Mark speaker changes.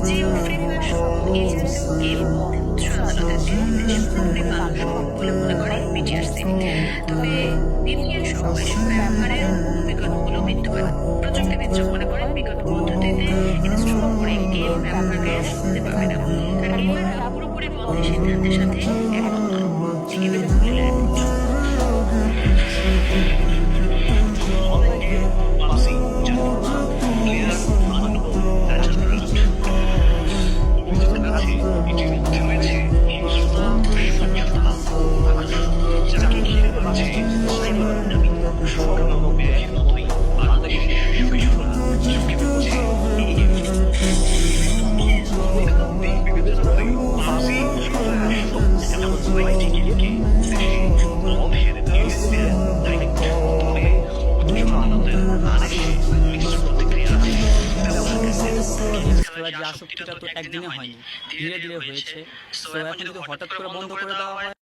Speaker 1: যে ফ্রেমওয়ার্ক সহ এর মধ্যে উৎস আদালতের দেশে পুরোপুরি মান্য বলে মনে করে বিটিআরসি। তবে ভিপিএন সহ এসব ব্যবহারের মূল বিকল্প হলো মৃত্যুবাদ। প্রযুক্তিবিদ মনে করেন বিকল্প পদ্ধতিতে ইনস্টল করে গেম ব্যবহারকারীরা শুনতে পাবে না। আর গেমাররা পুরোপুরি বন্ধের সিদ্ধান্তের সাথে একমত নন। নিবেদন করলেন
Speaker 2: খেলার যে আসক্তিটা তো একদিনে হয়নি, ধীরে ধীরে হয়েছে। তো এখন যদি হঠাৎ করে বন্ধ করে দেওয়া হয়